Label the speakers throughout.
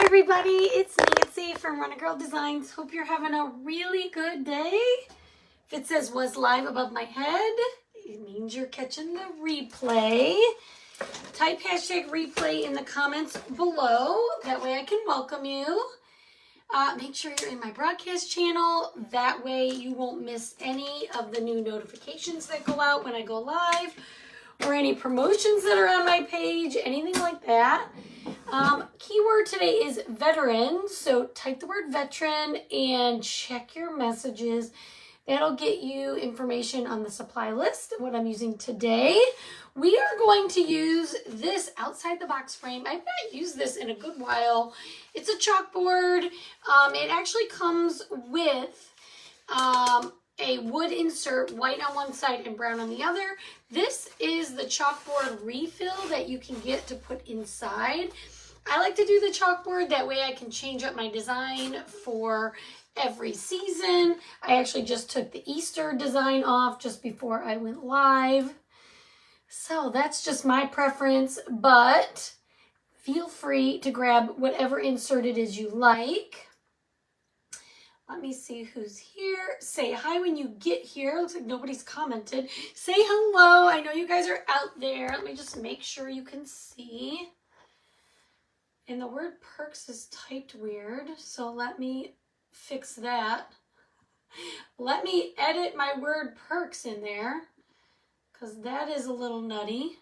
Speaker 1: everybody, it's Nancy from Run a Girl Designs. Hope you're having a really good day. If it says was live above my head, it means you're catching the replay. Type hashtag replay in the comments below. That way I can welcome you. Make sure you're in my broadcast channel. That way you won't miss any of the new notifications that go out when I go live, or any promotions that are on my page, anything like that. Keyword today is veteran, so type the word veteran and check your messages. That'll get you information on the supply list, what I'm using today. We are going to use this outside the box frame. I've not used this in a good while. It's a chalkboard. It actually comes with a wood insert, white on one side and brown on the other. This is the chalkboard refill that you can get to put inside. I like to do the chalkboard, that way I can change up my design for every season. I actually just took the Easter design off just before I went live. So that's just my preference, but feel free to grab whatever insert it is you like. Let me see who's here. Say hi when you get here. Looks like nobody's commented. Say hello. I know you guys are out there. Let me just make sure you can see. And the word perks is typed weird, so let me fix that. Let me edit my word perks in there, because that is a little nutty.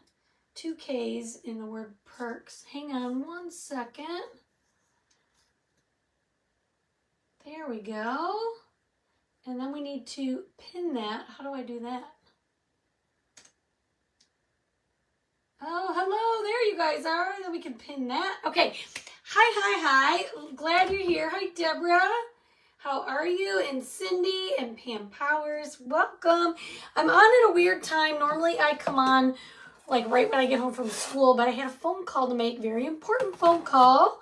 Speaker 1: 2 K's in the word perks. Hang on one second. There we go. And then we need to pin that. How do I do that? Oh, hello. There you guys are. Then we can pin that. Okay. Hi. Glad you're here. Hi, Deborah. How are you? And Cindy and Pam Powers. Welcome. I'm on at a weird time. Normally I come on like right when I get home from school, but I had a phone call to make. Very important phone call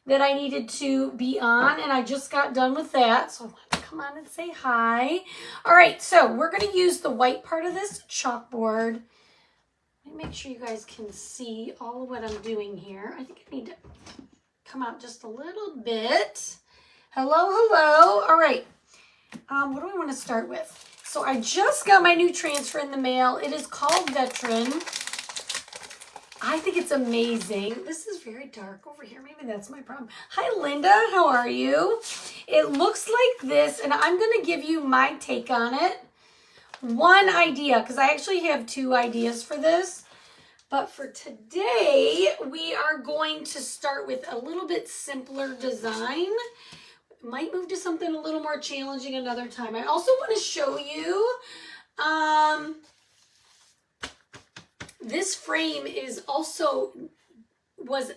Speaker 1: that I needed to be on, and I just got done with that, so I wanted to come on and say hi. All right, so we're going to use the white part of this chalkboard. Let me make sure you guys can see all of what I'm doing here. I think I need to come out just a little bit. Hello. All right, what do we want to start with? So I just got my new transfer in the mail. It is called Veteran. I think it's amazing. This is very dark over here. Maybe that's my problem. Hi, Linda. How are you? It looks like this, and I'm going to give you my take on it. One idea, because I actually have 2 ideas for this. But for today, we are going to start with a little bit simpler design. Might move to something a little more challenging another time. I also want to show you... this frame is also was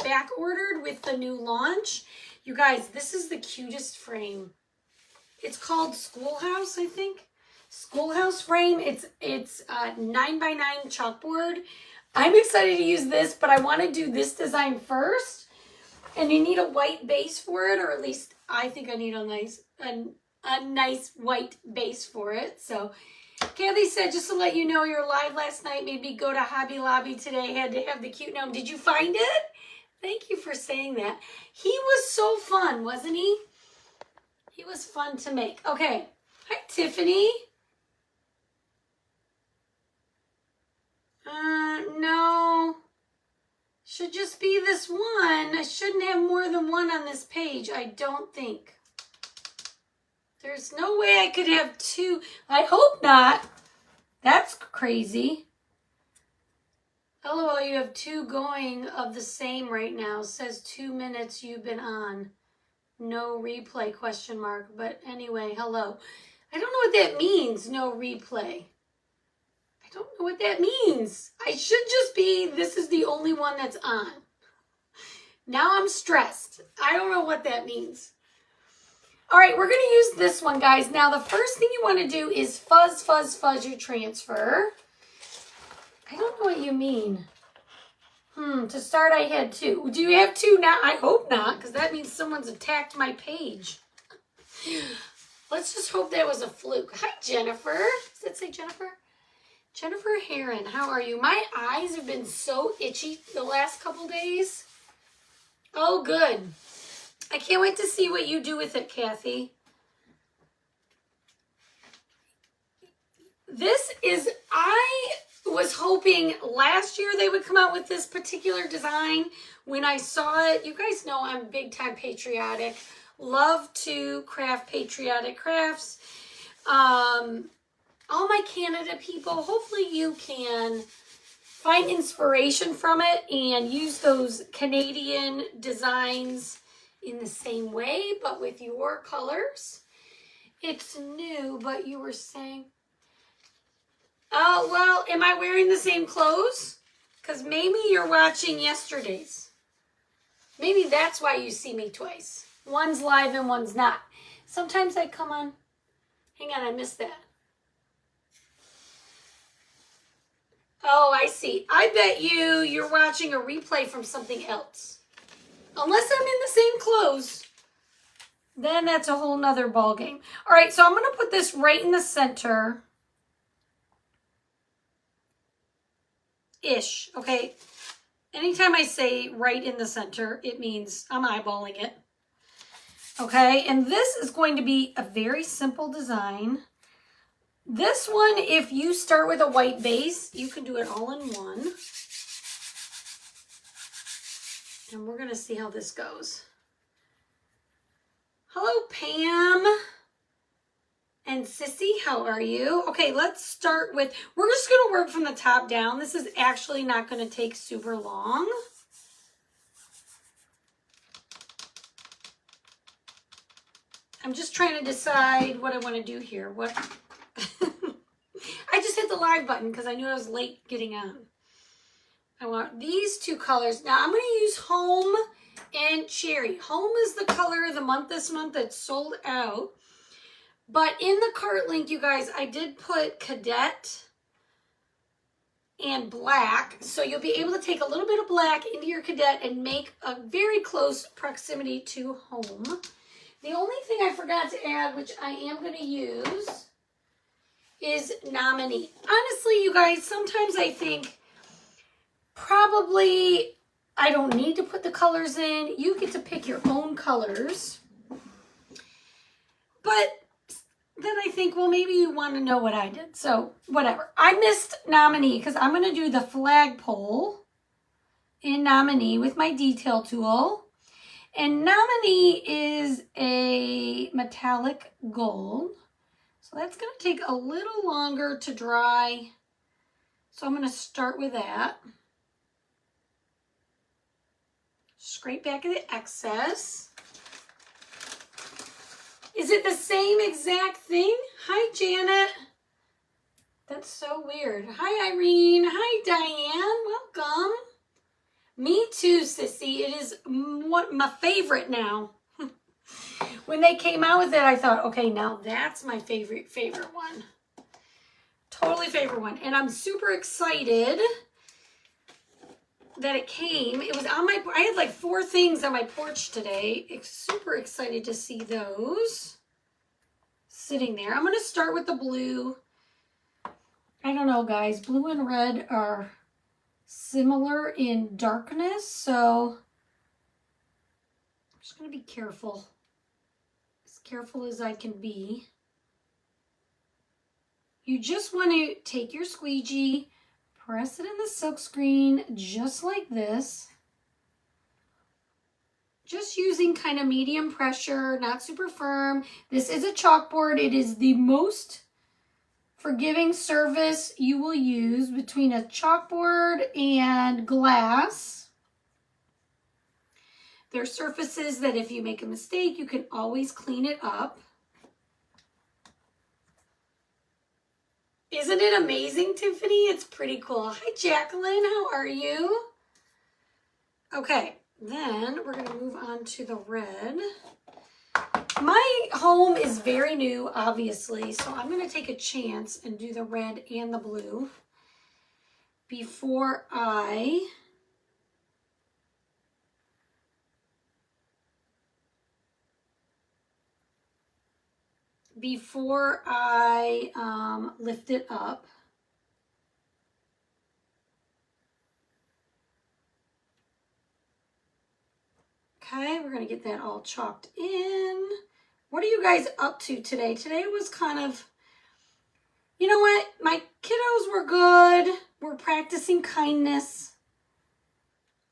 Speaker 1: back ordered with the new launch. You guys, this is the cutest frame. It's called Schoolhouse, I think. Schoolhouse frame. It's 9x9 chalkboard. I'm excited to use this, but I want to do this design first. And you need a white base for it, or at least I think I need a nice white base for it. So Kathy said, just to let you know, you're live last night. Maybe go to Hobby Lobby today. Had to have the cute gnome. Did you find it? Thank you for saying that. He was so fun, wasn't he? He was fun to make. Okay. Hi, Tiffany. No. Should just be this one. I shouldn't have more than one on this page, I don't think. There's no way I could have 2. I hope not. That's crazy. LOL, you have 2 going of the same right now. Says 2 minutes you've been on. No replay, question mark. But anyway, hello. I don't know what that means, no replay. I don't know what that means. I should just be, this is the only one that's on. Now I'm stressed. I don't know what that means. All right, we're going to use this one, guys. Now, the first thing you want to do is fuzz your transfer. I don't know what you mean. To start, I had 2. Do you have 2 now? I hope not, because that means someone's attacked my page. Let's just hope that was a fluke. Hi, Jennifer. Does that say Jennifer? Jennifer Heron, how are you? My eyes have been so itchy the last couple days. Oh, good. I can't wait to see what you do with it, Kathy. I was hoping last year they would come out with this particular design. When I saw it, you guys know I'm big time patriotic. Love to craft patriotic crafts. All my Canada people, hopefully you can find inspiration from it and use those Canadian designs in the same way, but with your colors. It's new, but you were saying, oh, well, am I wearing the same clothes? Because maybe you're watching yesterday's. Maybe that's why you see me twice. One's live and one's not. Sometimes I come on. Hang on, I missed that. Oh, I see. I bet you're watching a replay from something else. Unless I'm in the same clothes. Then that's a whole nother ball game. All right, so I'm going to put this right in the center. Ish, okay? Anytime I say right in the center, it means I'm eyeballing it. Okay, and this is going to be a very simple design. This one, if you start with a white base, you can do it all in one. And we're going to see how this goes. Hello, Pam and Sissy, how are you? Okay, let's start with, we're just going to work from the top down. This is actually not going to take super long. I'm just trying to decide what I want to do here. What? I just hit the live button because I knew I was late getting on. I want these two colors. Now I'm going to use Home and Cherry. Home is the color of the month this month that's sold out. But in the cart link, you guys, I did put Cadet and Black. So you'll be able to take a little bit of black into your Cadet and make a very close proximity to Home. The only thing I forgot to add, which I am going to use, is Nominee. Honestly, you guys, sometimes I think probably I don't need to put the colors in. You get to pick your own colors. But then I think, well, maybe you want to know what I did. So whatever. I missed Nominee because I'm going to do the flagpole in Nominee with my detail tool. And Nominee is a metallic gold. So that's going to take a little longer to dry. So I'm going to start with that. Scrape back of the excess. Is it the same exact thing? Hi, Janet. That's so weird. Hi, Irene. Hi, Diane. Welcome. Me too, Sissy. It is my favorite now. When they came out with it, I thought, okay, now that's my favorite one. Totally favorite one. And I'm super excited that it came. It was on I had like 4 things on my porch today. Super excited to see those sitting there. I'm going to start with the blue. I don't know, guys. Blue and red are similar in darkness, so I'm just going to be careful. As careful as I can be. You just want to take your squeegee, press it in the silk screen just like this. Just using kind of medium pressure, not super firm. This is a chalkboard. It is the most forgiving surface you will use between a chalkboard and glass. There are surfaces that if you make a mistake, you can always clean it up. Isn't it amazing, Tiffany? It's pretty cool. Hi, Jacqueline. How are you? Okay, then we're going to move on to the red. My home is very new, obviously, so I'm going to take a chance and do the red and the blue before I lift it up. Okay, we're going to get that all chalked in. What are you guys up to today? Today was kind of, you know what? My kiddos were good. We're practicing kindness.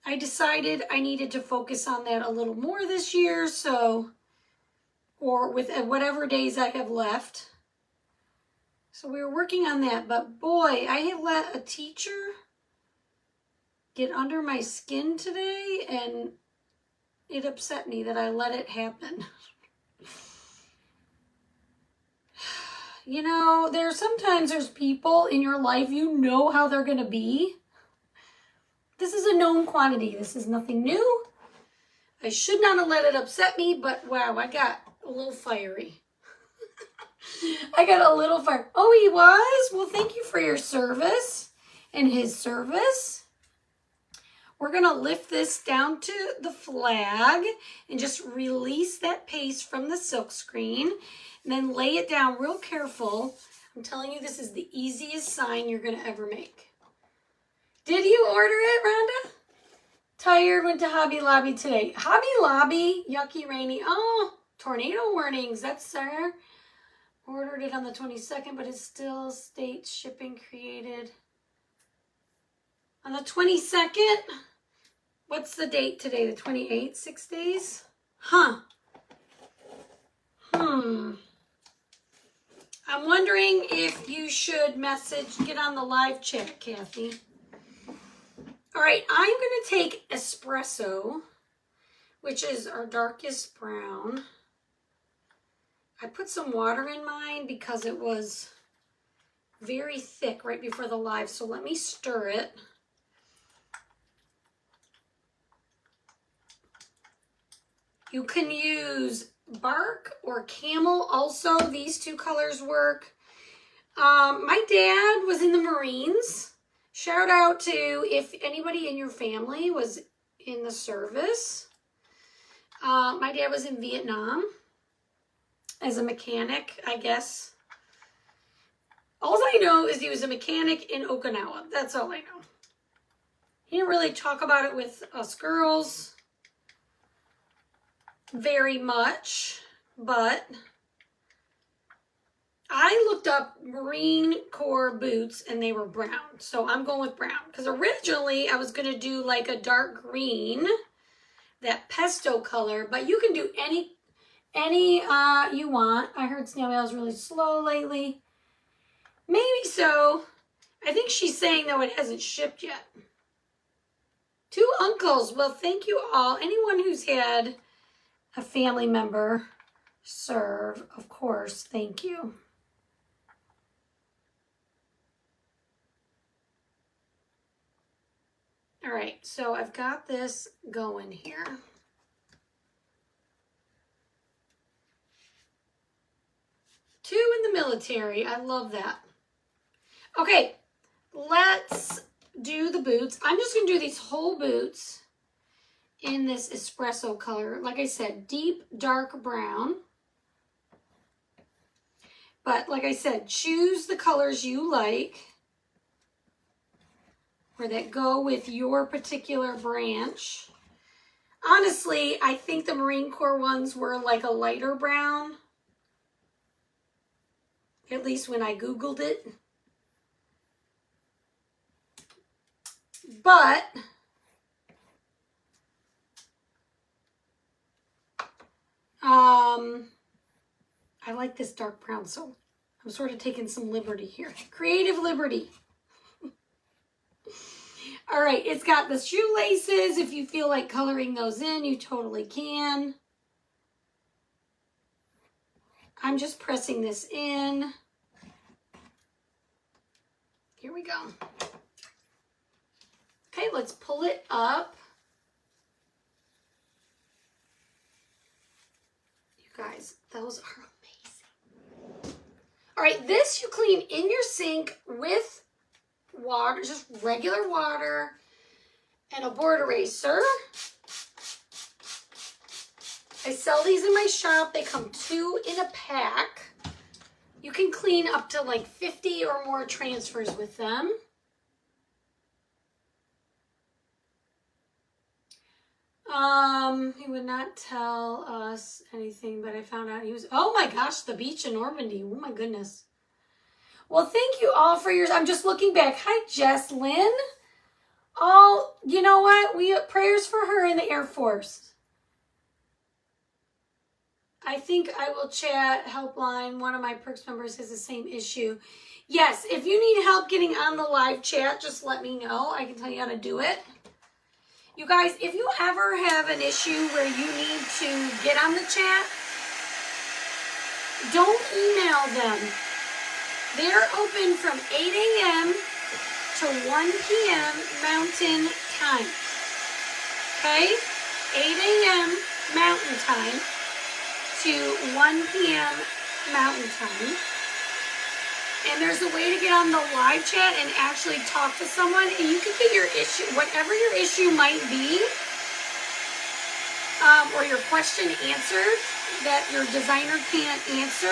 Speaker 1: I decided I needed to focus on that a little more this year, so, or with whatever days I have left. So we were working on that, but boy, I have let a teacher get under my skin today, and it upset me that I let it happen. You know, sometimes there's people in your life, you know how they're going to be. This is a known quantity. This is nothing new. I should not have let it upset me, but wow, I got a little fiery. I got a little fire. Oh, he was? Well, thank you for your service and his service. We're going to lift this down to the flag and just release that paste from the silk screen. And then lay it down real careful. I'm telling you, this is the easiest sign you're going to ever make. Did you order it, Rhonda? Tired, went to Hobby Lobby today. Hobby Lobby, yucky, rainy. Oh, tornado warnings. That's there. Ordered it on the 22nd, but it still states shipping created. On the 22nd? What's the date today? The 28th? 6 days? Huh. I'm wondering if you should get on the live chat, Kathy. All right, I'm going to take espresso, which is our darkest brown. I put some water in mine because it was very thick right before the live, so let me stir it. You can use bark or camel also. These two colors work. My dad was in the Marines. Shout out to if anybody in your family was in the service. My dad was in Vietnam as a mechanic, I guess. All I know is he was a mechanic in Okinawa. That's all I know. He didn't really talk about it with us girls very much, but I looked up Marine Corps boots and they were brown. So I'm going with brown because originally I was going to do like a dark green, that pesto color, but you can do any you want. I heard snail mail is really slow lately. Maybe so. I think she's saying though it hasn't shipped yet. 2 uncles. Well, thank you all. Anyone who's had a family member serve, of course, thank you. All right, so I've got this going here. Two in the military. I love that. Okay, let's do the boots. I'm just going to do these whole boots in this espresso color. Like I said, deep, dark brown. But like I said, choose the colors you like or that go with your particular branch. Honestly, I think the Marine Corps ones were like a lighter brown. At least when I Googled it. But I like this dark brown, so I'm sort of taking some liberty here. Creative liberty. All right, it's got the shoelaces. If you feel like coloring those in, you totally can. I'm just pressing this in. Here we go. Okay, let's pull it up. You guys, those are amazing. All right, this you clean in your sink with water, just regular water, and a board eraser. I sell these in my shop. They come 2 in a pack. You can clean up to like 50 or more transfers with them. He would not tell us anything, but I found out he was, oh my gosh, the beach in Normandy. Oh my goodness. Well, thank you all for yours. I'm just looking back. Hi, Jess Lynn. Oh, you know what? We prayers for her in the Air Force. I think I will chat helpline. One of my Perks members has the same issue. Yes, if you need help getting on the live chat, just let me know. I can tell you how to do it. You guys, if you ever have an issue where you need to get on the chat, don't email them. They're open from 8 a.m. to 1 p.m. Mountain Time. Okay? 8 a.m. Mountain Time to 1 p.m. Mountain Time. And there's a way to get on the live chat and actually talk to someone, and you can get your issue, whatever your issue might be, or your question answered that your designer can't answer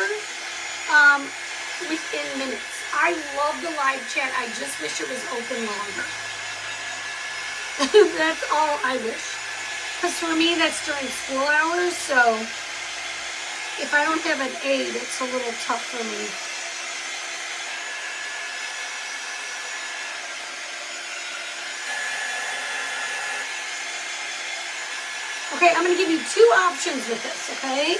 Speaker 1: within minutes. I love the live chat. I just wish it was open longer. That's all I wish. Because for me, that's during school hours, so if I don't have an aide, it's a little tough for me. Okay, I'm going to give you 2 options with this, okay?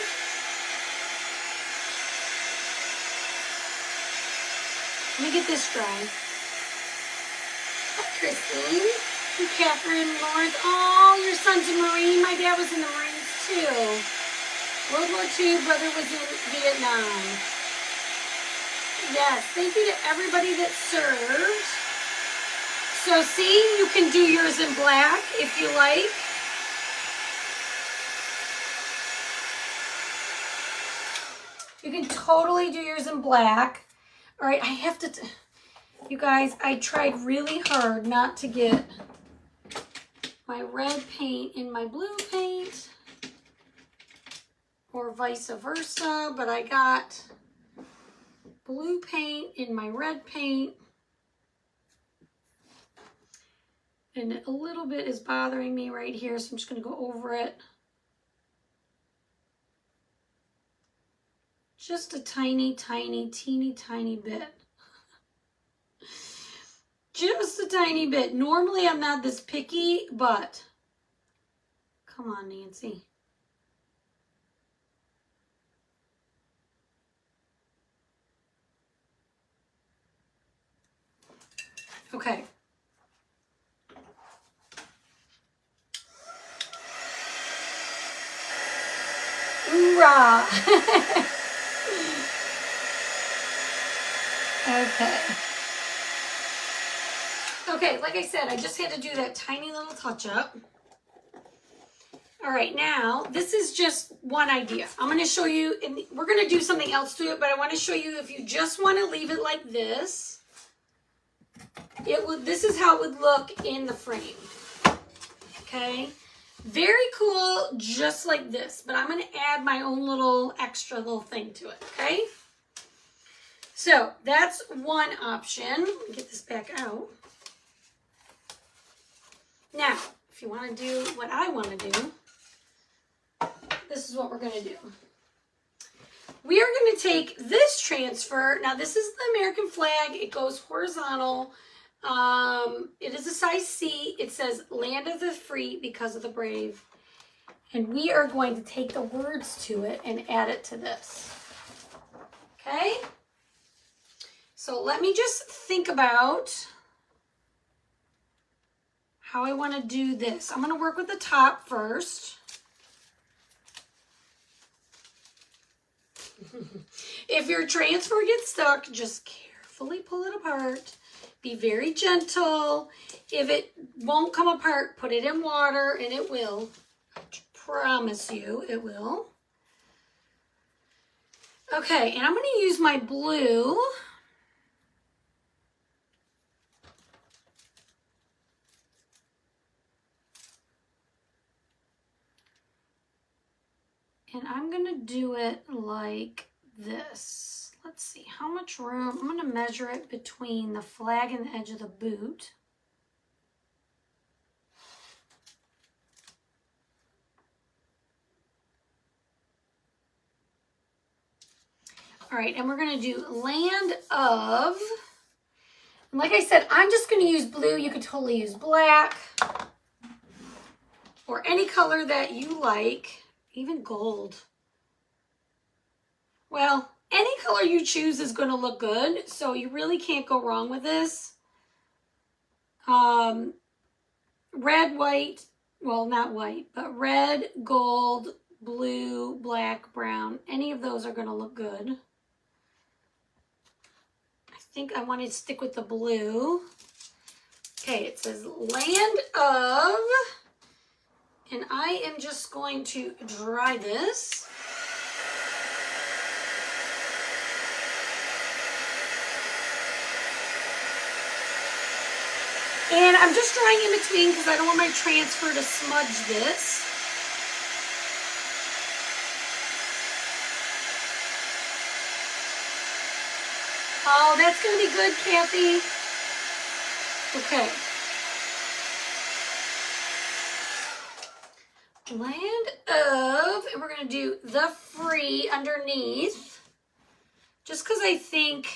Speaker 1: Let me get this dry. Hi, Christine. And Catherine Lawrence. Oh, your son's a Marine. My dad was in the Marines, too. World War II, brother was in Vietnam. Yes, thank you to everybody that served. So, see, you can do yours in black if you like. You can totally do yours in black. All right, I have to, you guys, I tried really hard not to get my red paint in my blue paint or vice versa, but I got blue paint in my red paint. And a little bit is bothering me right here, so I'm just going to go over it. Just a tiny, tiny, teeny, tiny bit. Just a tiny bit. Normally I'm not this picky, but come on, Nancy. Okay. Hoorah! Okay. Okay, like I said, I just had to do that tiny little touch up. All right, now this is just one idea. I'm going to show you, and we're going to do something else to it, but I want to show you if you just want to leave it like this, this is how it would look in the frame. Okay, very cool, just like this, but I'm going to add my own little extra little thing to it. Okay. So that's one option. Let me get this back out. Now, if you want to do what I want to do, this is what we're going to do. We are going to take this transfer. Now, this is the American flag. It goes horizontal. It is a size C. It says land of the free because of the brave. And we are going to take the words to it and add it to this. Okay? So let me just think about how I want to do this. I'm going to work with the top first. If your transfer gets stuck, just carefully pull it apart. Be very gentle. If it won't come apart, put it in water and it will. I promise you it will. Okay, and I'm going to use my blue. And I'm going to do it like this. Let's see, how much room? I'm going to measure it between the flag and the edge of the boot. All right, and we're gonna do Land of, and like I said, I'm just gonna use blue. You could totally use black or any color that you like, even gold. Well, any color you choose is gonna look good, so you really can't go wrong with this. Red, white, well, not white, but red, gold, blue, black, brown, any of those are gonna look good. I think I want to stick with the blue. Okay, it says Land of, and I am just going to dry this. And I'm just drying in between because I don't want my transfer to smudge this. Oh, that's going to be good, Kathy. Okay. Land of, and we're going to do the free underneath. Just because I think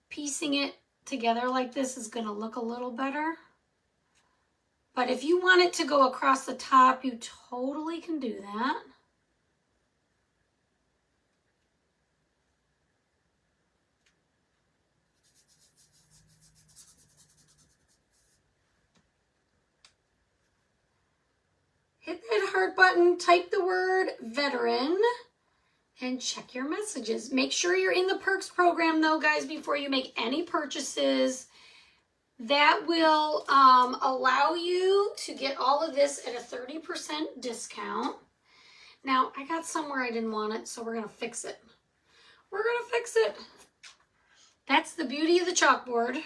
Speaker 1: piecing it together like this is going to look a little better. But if you want it to go across the top, you totally can do that. Hit that heart button, type the word veteran, and check your messages. Make sure you're in the perks program though, guys, before you make any purchases. That will allow you to get all of this at a 30% discount. Now, I got somewhere I didn't want it, so we're gonna fix it. We're gonna fix it. That's the beauty of the chalkboard.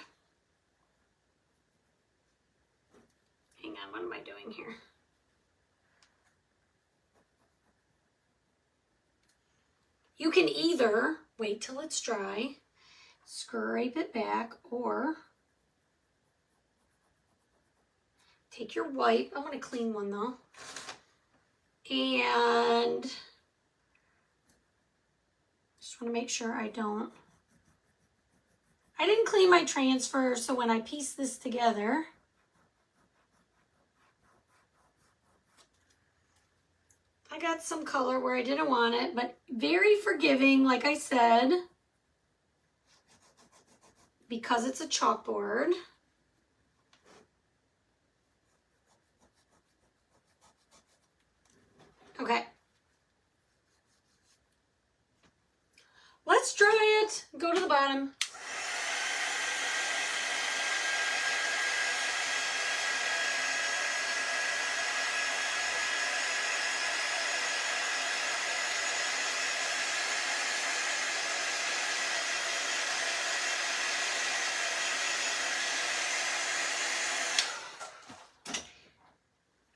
Speaker 1: Hang on, what am I doing here? You can either wait till it's dry, scrape it back, or take your white. I want a clean one though. And just want to make sure I didn't clean my transfer, so when I piece this together, I got some color where I didn't want it, but very forgiving, like I said, because it's a chalkboard. Okay. Let's dry it. Go to the bottom.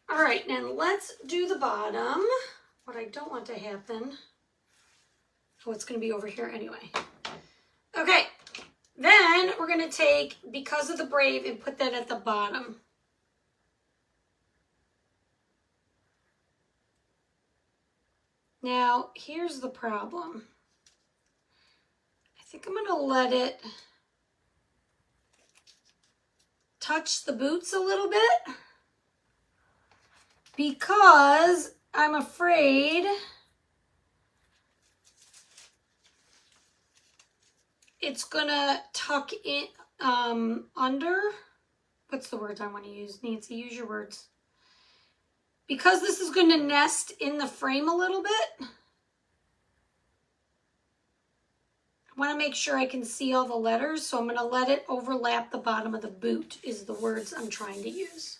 Speaker 1: All right, now let's do the bottom. What I don't want to happen, oh, it's going to be over here anyway. Okay, then we're going to take Because of the Brave and put that at the bottom. Now, here's the problem. I think I'm going to let it touch the boots a little bit, because I'm afraid it's gonna tuck in under. What's the words I want to use? Nancy, use your words. Because this is going to nest in the frame a little bit, I want to make sure I can see all the letters, so I'm going to let it overlap the bottom of the boot is the words I'm trying to use.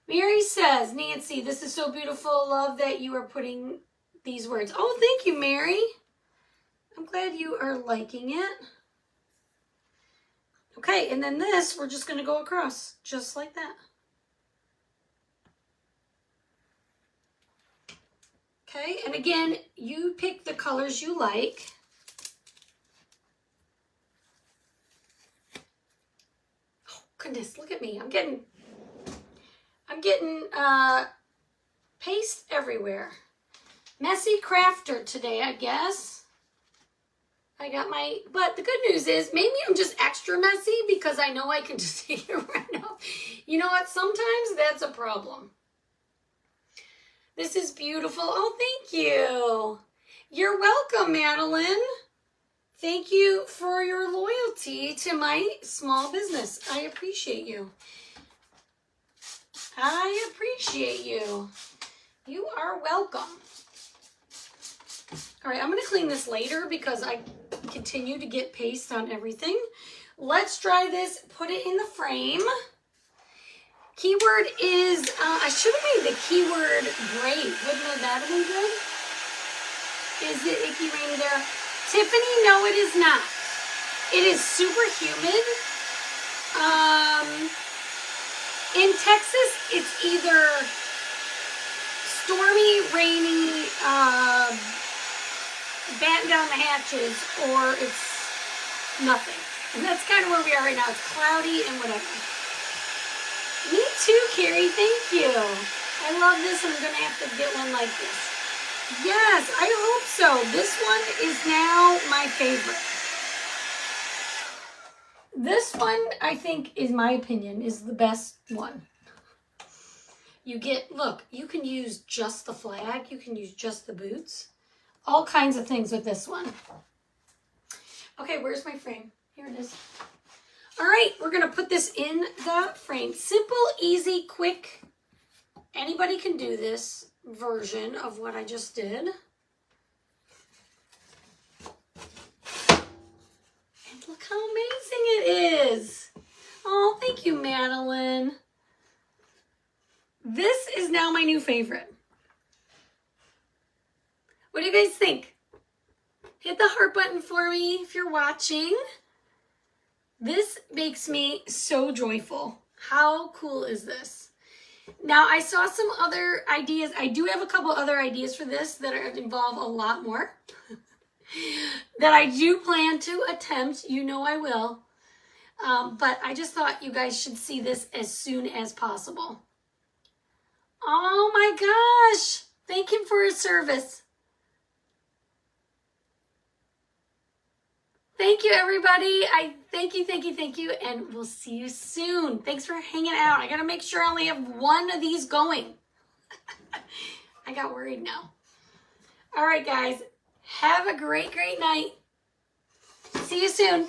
Speaker 1: Mary says, Nancy, this is so beautiful. Love that you are putting these words. Oh, thank you, Mary. I'm glad you are liking it. Okay, and then this, we're just going to go across, just like that. Okay, and again, you pick the colors you like. Oh, goodness, look at me. I'm getting paste everywhere. Messy crafter today, I guess. but the good news is maybe I'm just extra messy because I know I can just take it right off. You know what? Sometimes that's a problem. This is beautiful. Oh, thank you. You're welcome, Madeline. Thank you for your loyalty to my small business. I appreciate you. I appreciate you. You are welcome. All right, I'm going to clean this later because I continue to get paste on everything. Let's dry this, put it in the frame. Keyword is, I should have made the keyword great. Wouldn't that have been good? Is it icky rainy there? Tiffany, no it is not. It is super humid. In Texas, it's either stormy, rainy, batten down the hatches, or it's nothing. And that's kind of where we are right now. It's cloudy and whatever. Me too, Carrie. Thank you. I love this. I'm going to have to get one like this. Yes, I hope so. This one is now my favorite. This one, I think, in my opinion, is the best one. You get, look, you can use just the flag. You can use just the boots. All kinds of things with this one. Okay, where's my frame? Here it is. All right, we're going to put this in the frame. Simple, easy, quick. Anybody can do this version of what I just did. And look how amazing it is. Oh, thank you, Madeline. This is now my new favorite. What do you guys think? Hit the heart button for me if you're watching. This makes me so joyful. How cool is this? Now, I saw some other ideas. I do have a couple other ideas for this that involve a lot more that I do plan to attempt. You know I will. But I just thought you guys should see this as soon as possible. Oh my gosh. Thank him for his service. Thank you, everybody. Thank you, and we'll see you soon. Thanks for hanging out. I gotta make sure I only have one of these going. I got worried now. All right, guys. Have a great, great night. See you soon.